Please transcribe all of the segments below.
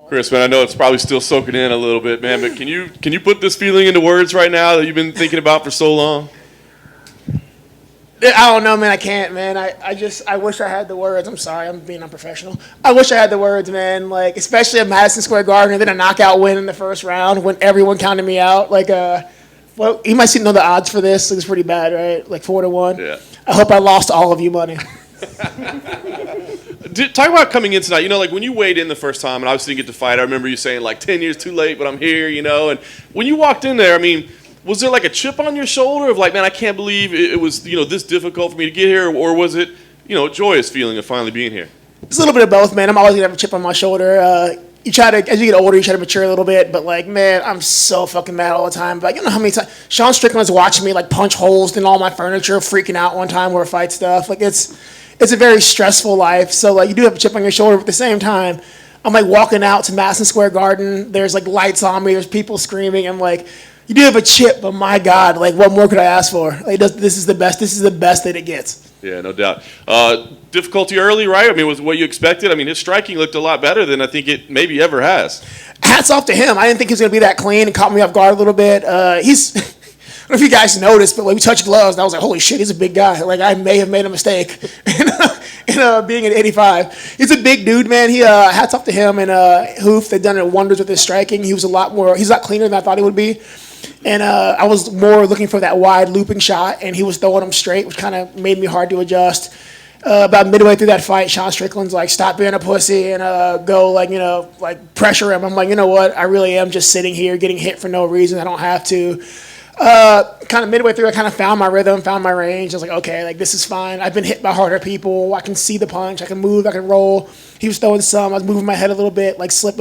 Chris, man, I know it's probably still soaking in a little bit, man, but can you put this feeling into words right now that you've been thinking about for so long? I don't know, man. I can't, man. I wish I had the words. I'm sorry. I'm being unprofessional. I wish I had the words, man. Like, especially at Madison Square Garden, and then a knockout win in the first round when everyone counted me out. Like, well, you might know the odds for this. It's pretty bad, right? Like 4-1. Yeah. I hope I lost all of you money. Talk about coming in tonight. You know, like when you weighed in the first time and obviously didn't get to fight, I remember you saying like 10 years too late, but I'm here, you know. And when you walked in there, I mean, was there like a chip on your shoulder of like, man, I can't believe it was, you know, this difficult for me to get here? Or was it, you know, a joyous feeling of finally being here? It's a little bit of both, man. I'm always going to have a chip on my shoulder. You try to, as you get older, you try to mature a little bit. But, like, man, I'm so fucking mad all the time. Like, you know how many times Sean Strickland's watching me, like, punch holes in all my furniture, freaking out one time where I fight stuff. Like, it's a very stressful life. So, like, you do have a chip on your shoulder. But at the same time, I'm, like, walking out to Madison Square Garden. There's, like, lights on me. There's people screaming. I'm like, you do have a chip, but my God, like, what more could I ask for? Like, this is the best. This is the best that it gets. Yeah, no doubt. Difficulty early, right? I mean, was what you expected? I mean, his striking looked a lot better than I think it maybe ever has. Hats off to him. I didn't think he was going to be that clean. It caught me off guard a little bit. He's, I don't know if you guys noticed, but when we touched gloves, and I was like, holy shit, he's a big guy. Like, I may have made a mistake in being at 85. He's a big dude, man. He hats off to him and Hoof. They've done wonders with his striking. He's a lot cleaner than I thought he would be. And I was more looking for that wide looping shot, and he was throwing them straight, which kind of made me hard to adjust. About midway through that fight, Sean Strickland's like, stop being a pussy and go, like, you know, like pressure him. I'm like, you know what? I really am just sitting here getting hit for no reason. I don't have to. Kind of midway through, I kind of found my rhythm, found my range. I was like, okay, like this is fine. I've been hit by harder people. I can see the punch. I can move. I can roll. He was throwing some. I was moving my head a little bit, like slip.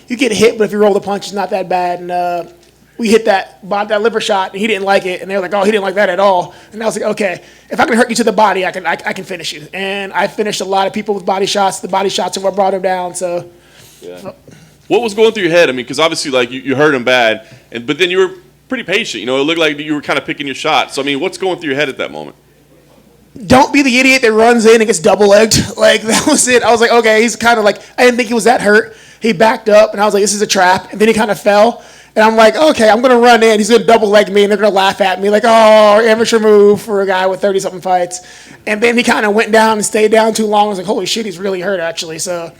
You get hit, but if you roll the punch, it's not that bad. And we hit that liver shot, and he didn't like it. And they were like, oh, he didn't like that at all. And I was like, okay, if I can hurt you to the body, I can finish you. And I finished a lot of people with body shots. The body shots are what brought him down. So, yeah. What was going through your head? I mean, because obviously, like, you hurt him bad, but then you were pretty patient. You know, it looked like you were kind of picking your shot. So, I mean, what's going through your head at that moment? Don't be the idiot that runs in and gets double-legged. Like, that was it. I was like, okay, he's kind of like, I didn't think he was that hurt. He backed up, and I was like, this is a trap. And then he kind of fell. And I'm like, okay, I'm going to run in. He's going to double-leg me, and they're going to laugh at me. Like, oh, amateur move for a guy with 30-something fights. And then he kind of went down and stayed down too long. I was like, holy shit, he's really hurt, actually. So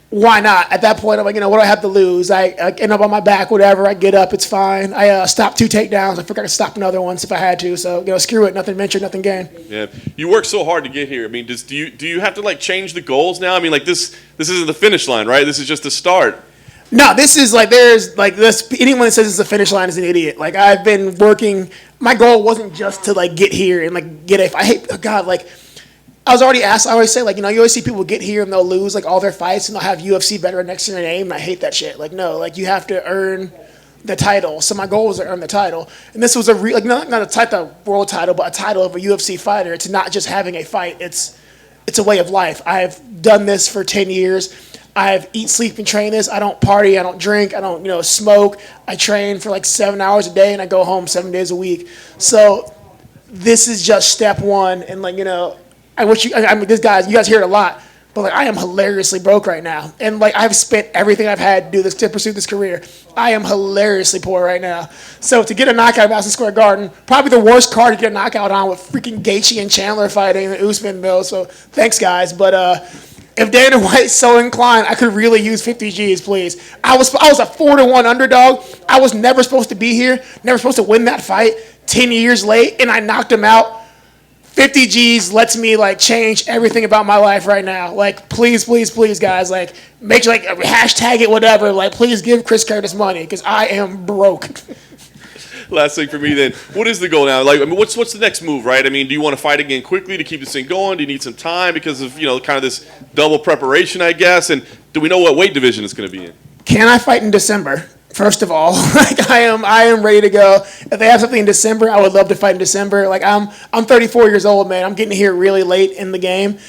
why not? At that point, I'm like, you know, what do I have to lose? I end up on my back, whatever. I get up, it's fine. I stopped 2 takedowns. I forgot to stop another one if I had to. So, you know, screw it. Nothing ventured, nothing gained. Yeah, you worked so hard to get here. I mean, do you have to, like, change the goals now? I mean, like, this isn't the finish line, right? This is just the start. No, this is like, there's like this. Anyone that says it's the finish line is an idiot. Like, I've been working. My goal wasn't just to like get here and like get a. I hate, oh God, like I was already asked. I always say, like, you know, you always see people get here and they'll lose like all their fights and they'll have UFC veteran next to their name. And I hate that shit. Like, no, like you have to earn the title. So my goal was to earn the title. And this was like not a type of world title, but a title of a UFC fighter. It's not just having a fight. It's a way of life. I've done this for 10 years. I've eat, sleep, and train this. I don't party. I don't drink. I don't, you know, smoke. I train for like 7 hours a day, and I go home 7 days a week. So this is just step one. And like, you know, I wish you. I mean, you guys hear it a lot, but like, I am hilariously broke right now, and like, I've spent everything I've had to do this to pursue this career. I am hilariously poor right now. So to get a knockout at Madison Square Garden, probably the worst card to get a knockout on with freaking Gaethje and Chandler fighting and Usman Mill. So thanks, guys, but. If Dana White's so inclined, I could really use 50 G's, please. I was a 4-1 underdog. I was never supposed to be here, never supposed to win that fight. 10 years late, and I knocked him out. 50 G's lets me like change everything about my life right now. Like, please, please, please, guys, like, make sure, like, hashtag it, whatever. Like, please give Chris Curtis money because I am broke. Last thing for me then, what is the goal now? Like, I mean, what's the next move, right? I mean, do you want to fight again quickly to keep this thing going? Do you need some time because of, you know, kind of this double preparation, I guess? And do we know what weight division it's going to be in? Can I fight in December? First of all, like, I am ready to go. If they have something in December, I would love to fight in December. Like, I'm 34 years old, man. I'm getting here really late in the game,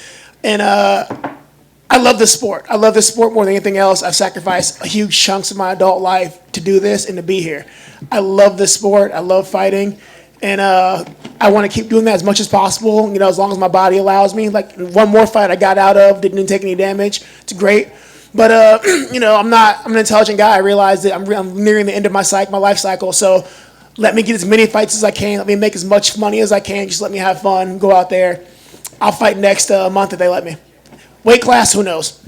and I love this sport. I love this sport more than anything else. I've sacrificed huge chunks of my adult life to do this and to be here. I love this sport. I love fighting, and I want to keep doing that as much as possible. You know, as long as my body allows me. Like, one more fight I got out of, didn't take any damage. It's great. But I'm an intelligent guy. I realize that I'm nearing the end of my life cycle. So let me get as many fights as I can. Let me make as much money as I can. Just let me have fun. Go out there. I'll fight next month if they let me. Weight class, who knows?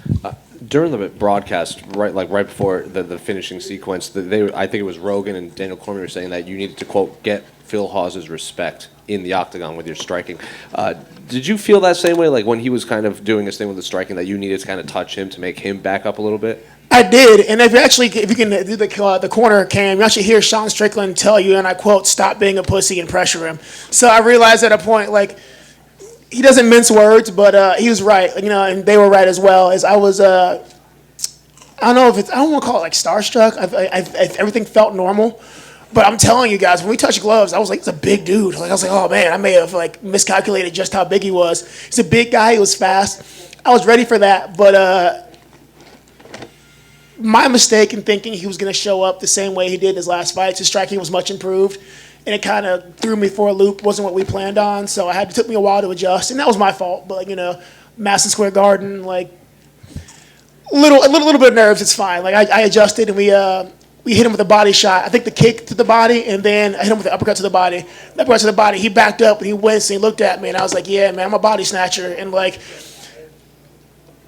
During the broadcast, right before the finishing sequence, I think it was Rogan and Daniel Cormier were saying that you needed to, quote, get Phil Hawes' respect in the octagon with your striking. Did you feel that same way, like when he was kind of doing his thing with the striking, that you needed to kind of touch him to make him back up a little bit? I did, and if you can do the corner cam, you actually hear Sean Strickland tell you, and I quote, "Stop being a pussy and pressure him." So I realized at a point, like, he doesn't mince words, but he was right, and they were right as well. As I was, I don't want to call it like starstruck. Everything felt normal, but I'm telling you guys, when we touched gloves, I was like, it's a big dude. Like I was like, oh man, I may have like miscalculated just how big he was. He's a big guy. He was fast. I was ready for that, but my mistake in thinking he was going to show up the same way he did in his last fights. His striking was much improved. And it kind of threw me for a loop. Wasn't what we planned on, so it took me a while to adjust, and that was my fault. But Madison Square Garden, like a little bit of nerves. It's fine. Like I adjusted, and we hit him with a body shot. I think the kick to the body, and then I hit him with the uppercut to the body. The uppercut to the body. He backed up and he winced and he looked at me, and I was like, "Yeah, man, I'm a body snatcher." And like,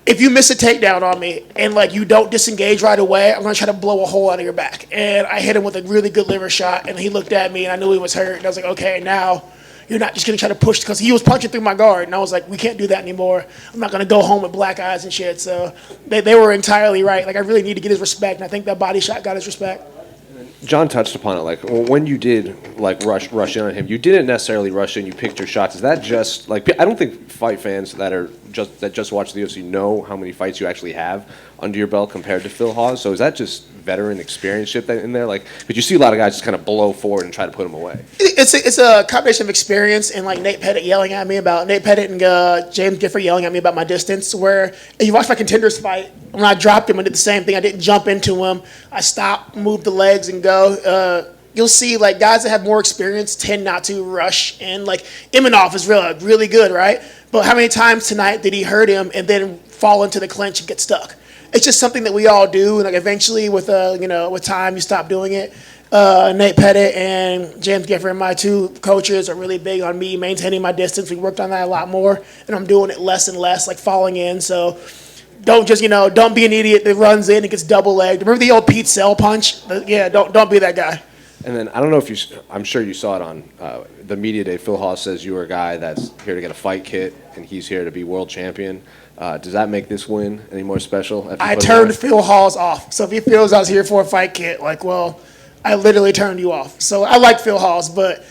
if you miss a takedown on me and like you don't disengage right away, I'm gonna try to blow a hole out of your back. And I hit him with a really good liver shot, and he looked at me, and I knew he was hurt. And I was like, okay, now you're not just gonna try to push, because he was punching through my guard, and I was like, we can't do that anymore. I'm not gonna go home with black eyes and shit. So they were entirely right. Like I really need to get his respect, and I think that body shot got his respect. John touched upon it. Like when you did like rush in on him, you didn't necessarily rush in. You picked your shots. Is that just like, I don't think fight fans that just watch the UFC know how many fights you actually have under your belt compared to Phil Hawes. So is that just veteran experience shit in there? Like, but you see a lot of guys just kind of blow forward and try to put him away. It's a combination of experience and like Nate Pettit and James Gifford yelling at me about my distance. Where if you watch my Contenders fight, when I dropped him, I did the same thing. I didn't jump into him. I stopped, moved the legs, and go. You'll see like guys that have more experience tend not to rush. And like Imanov is really good, right? But how many times tonight did he hurt him and then fall into the clinch and get stuck? It's just something that we all do, and like eventually, with time, you stop doing it. Nate Pettit and James Gifford, my two coaches, are really big on me maintaining my distance. We worked on that a lot more, and I'm doing it less and less, like falling in. So don't be an idiot that runs in and gets double legged. Remember the old Pete Sell punch? Yeah, don't be that guy. And then I don't know if I'm sure you saw it on the media day. Phil Hawes says you were a guy that's here to get a fight kit, and he's here to be world champion. Does that make this win any more special? I turned Phil Hawes off. So if he feels I was here for a fight kit, like, well, I literally turned you off. So I like Phil Hawes, but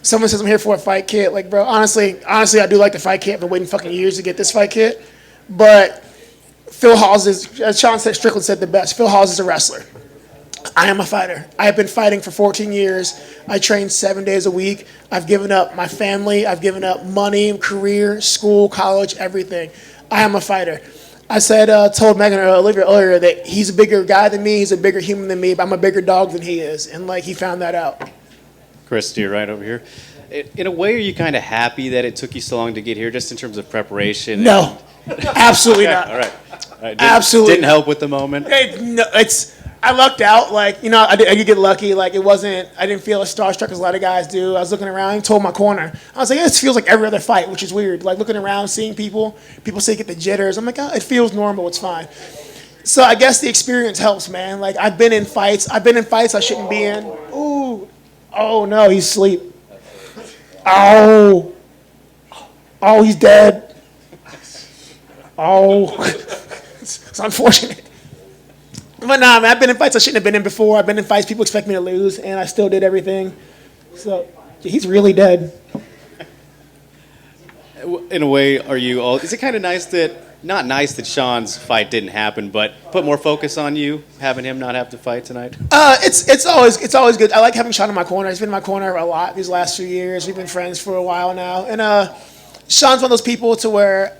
someone says I'm here for a fight kit, like, bro, honestly, I do like the fight kit. I've been waiting fucking years to get this fight kit. But Phil Hawes is, as Sean Strickland said the best, Phil Hawes is a wrestler. I am a fighter. I have been fighting for 14 years. I train 7 days a week. I've given up my family. I've given up money, career, school, college, everything. I am a fighter. I told Megan Olivia earlier that he's a bigger guy than me. He's a bigger human than me, but I'm a bigger dog than he is. And like he found that out. Chris, you're right over here. In a way, are you kind of happy that it took you so long to get here, just in terms of preparation? No, absolutely Okay, not. all right. Absolutely Didn't help with the moment. I lucked out. Like, I did get lucky. Like, I didn't feel as starstruck as a lot of guys do. I was looking around and told my corner. I was like, it feels like every other fight, which is weird. Like, looking around, seeing people say get the jitters. I'm like, oh, it feels normal. It's fine. So I guess the experience helps, man. Like, I've been in fights I shouldn't be in. Ooh. Oh, no, he's asleep. Oh, he's dead. Oh. It's unfortunate. But nah, man, I've been in fights I shouldn't have been in before. I've been in fights people expect me to lose, and I still did everything. So he's really dead. In a way, is it kind of nice not nice that Sean's fight didn't happen, but put more focus on you, having him not have to fight tonight? It's always good. I like having Sean in my corner. He's been in my corner a lot these last few years. We've been friends for a while now. And Sean's one of those people to where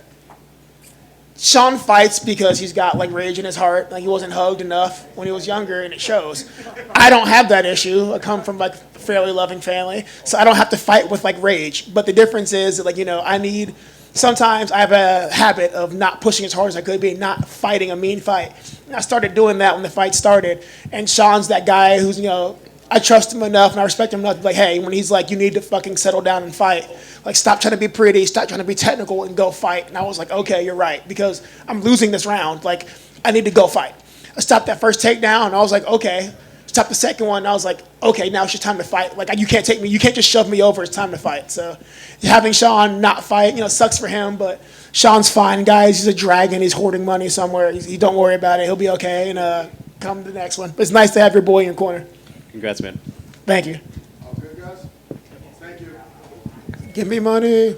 Sean fights because he's got like rage in his heart. Like he wasn't hugged enough when he was younger, and it shows. I don't have that issue. I come from like a fairly loving family, so I don't have to fight with like rage. But the difference is that, like, I need sometimes I have a habit of not pushing as hard as I could be, not fighting a mean fight. And I started doing that when the fight started. And Sean's that guy who's, I trust him enough and I respect him enough to be like, hey, when he's like, you need to fucking settle down and fight. Like, stop trying to be pretty, stop trying to be technical and go fight. And I was like, okay, you're right, because I'm losing this round. Like, I need to go fight. I stopped that first takedown and I was like, okay. Stopped the second one and I was like, okay, now it's just time to fight. Like, you can't take me, you can't just shove me over, it's time to fight. So having Sean not fight, sucks for him, but Sean's fine, guys. He's a dragon, he's hoarding money somewhere. Don't worry about it, he'll be okay, and come to the next one. But it's nice to have your boy in your corner. Congrats, man. Thank you. All good, guys? Thank you. Give me money.